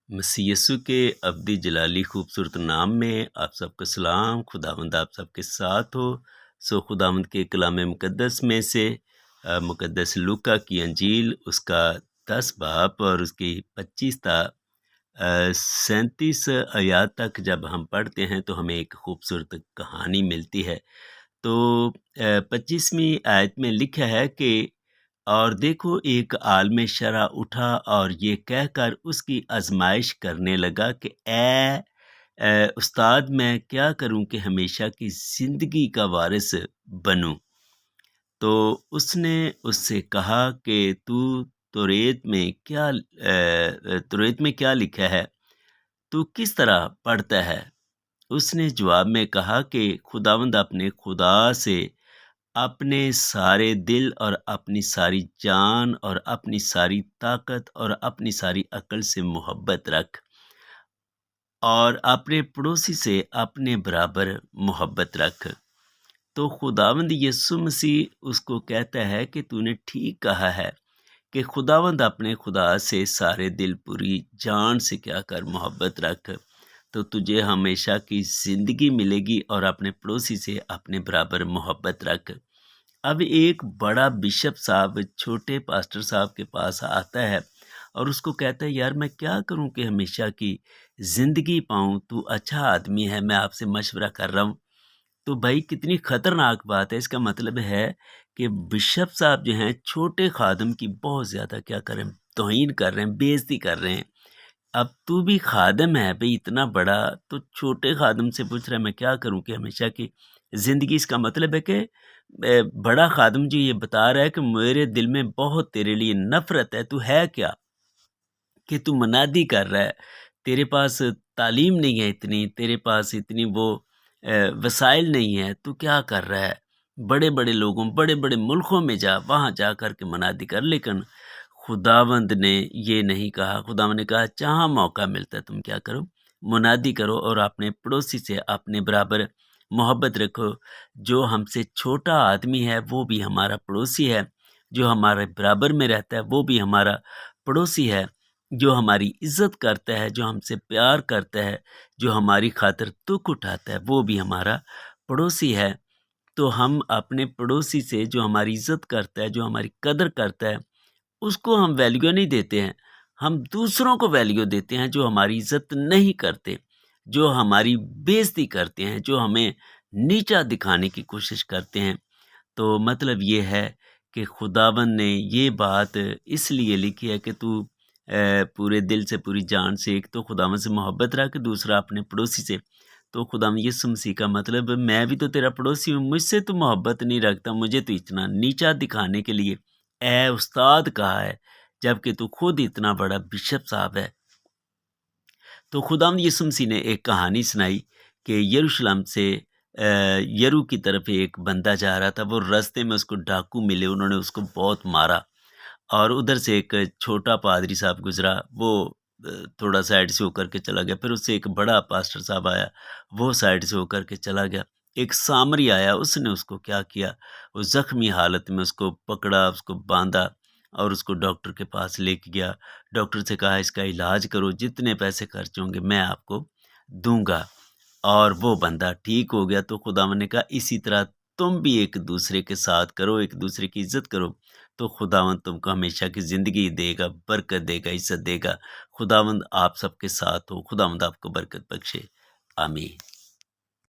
मसीह यीशु के अब्दी जलाली खूबसूरत नाम में आप सबको सलाम। खुदावंद आप सबके साथ हो। खुदावंद के कलाम मुकद्दस में से मुकद्दस लूका की अंजील उसका 10 बाब और उसकी 25 ता 37 आयात तक जब हम पढ़ते हैं तो हमें एक खूबसूरत कहानी मिलती है। तो 25वीं आयत में लिखा है कि और देखो एक आलम शरा उठा और ये कहकर उसकी आजमाइश करने लगा कि उस्ताद मैं क्या करूं कि हमेशा की ज़िंदगी का वारिस बनूं। तो उसने उससे कहा कि तौरेत में क्या लिखा है, तू किस तरह पढ़ता है। उसने जवाब में कहा कि खुदावंद अपने खुदा से अपने सारे दिल और अपनी सारी जान और अपनी सारी ताकत और अपनी सारी अक्ल से मोहब्बत रख और अपने पड़ोसी से अपने बराबर मोहब्बत रख। तो खुदावंद यीशु मसीह उसको कहता है कि तूने ठीक कहा है कि खुदावंद अपने खुदा से सारे दिल पूरी जान से क्या कर मोहब्बत रख, तो तुझे हमेशा की ज़िंदगी मिलेगी और अपने पड़ोसी से अपने बराबर मोहब्बत रख। अब एक बड़ा बिशप साहब छोटे पास्टर साहब के पास आता है और उसको कहता है, यार मैं क्या करूं कि हमेशा की ज़िंदगी पाऊं, तू अच्छा आदमी है, मैं आपसे मशवरा कर रहा हूं। तो भाई कितनी ख़तरनाक बात है। इसका मतलब है कि बिशप साहब जो हैं छोटे खादम की बहुत ज़्यादा क्या कर रहे हैं, तौहीन कर रहे हैं, बेइज्जती कर रहे हैं। अब तू भी खादम है भाई इतना बड़ा, तो छोटे खादम से पूछ रहा है मैं क्या करूं कि हमेशा की ज़िंदगी। इसका मतलब है कि बड़ा खादम जो ये बता रहा है कि मेरे दिल में बहुत तेरे लिए नफ़रत है। तू है क्या कि तू मनादी कर रहा है, तेरे पास तालीम नहीं है इतनी, तेरे पास इतनी वो वसाइल नहीं है, तू क्या कर रहा है। बड़े बड़े लोगों बड़े बड़े मुल्कों में जा, वहाँ जा कर के मनादी कर। लेकिन खुदावंद ने ये नहीं कहा। खुदावंद ने कहा जहाँ मौका मिलता है तुम क्या करो, मुनादी करो और अपने पड़ोसी से अपने बराबर मोहब्बत रखो। जो हमसे छोटा आदमी है वो भी हमारा पड़ोसी है, जो हमारे बराबर में रहता है वो भी हमारा पड़ोसी है, जो हमारी इज्जत करता है, जो हमसे प्यार करता है, जो हमारी खातिर दुख उठाता है, वो भी हमारा पड़ोसी है। तो हम अपने पड़ोसी से जो हमारी इज्जत करता है, जो हमारी कदर करता है, उसको हम वैल्यू नहीं देते हैं। हम दूसरों को वैल्यू देते हैं जो हमारी इज्जत नहीं करते, जो हमारी बेइज्जती करते हैं, जो हमें नीचा दिखाने की कोशिश करते हैं। तो मतलब ये है कि खुदावंद ने ये बात इसलिए लिखी है कि तू पूरे दिल से पूरी जान से एक तो खुदावंद से मोहब्बत रख, दूसरा अपने पड़ोसी से। तो खुदावंद यीशु मसीह का मतलब मैं भी तो तेरा पड़ोसी हूँ, मुझसे तो मोहब्बत नहीं रखता, मुझे तो इतना नीचा दिखाने के लिए ए उस्ताद कहा है, जबकि तू खुद इतना बड़ा बिशप साहब है। तो खुदावंद यीशु मसीह ने एक कहानी सुनाई कि यरूशलेम से यरू की तरफ एक बंदा जा रहा था। वो रास्ते में उसको डाकू मिले, उन्होंने उसको बहुत मारा और उधर से एक छोटा पादरी साहब गुजरा, वो थोड़ा साइड से होकर के चला गया। फिर उससे एक बड़ा पास्टर साहब आया, वो साइड से होकर के चला गया। एक सामरी आया, उसने उसको क्या किया, वो ज़ख्मी हालत में उसको पकड़ा, उसको बांधा और उसको डॉक्टर के पास लेके गया। डॉक्टर से कहा इसका इलाज करो, जितने पैसे खर्च होंगे मैं आपको दूंगा। और वो बंदा ठीक हो गया। तो खुदावंद ने कहा इसी तरह तुम भी एक दूसरे के साथ करो, एक दूसरे की इज्जत करो, तो खुदावंद तुमको हमेशा की ज़िंदगी देगा, बरकत देगा, इज्जत देगा। खुदावंद आप सबके साथ हो, खुदावंद आपको बरकत बख्शे। आमीन।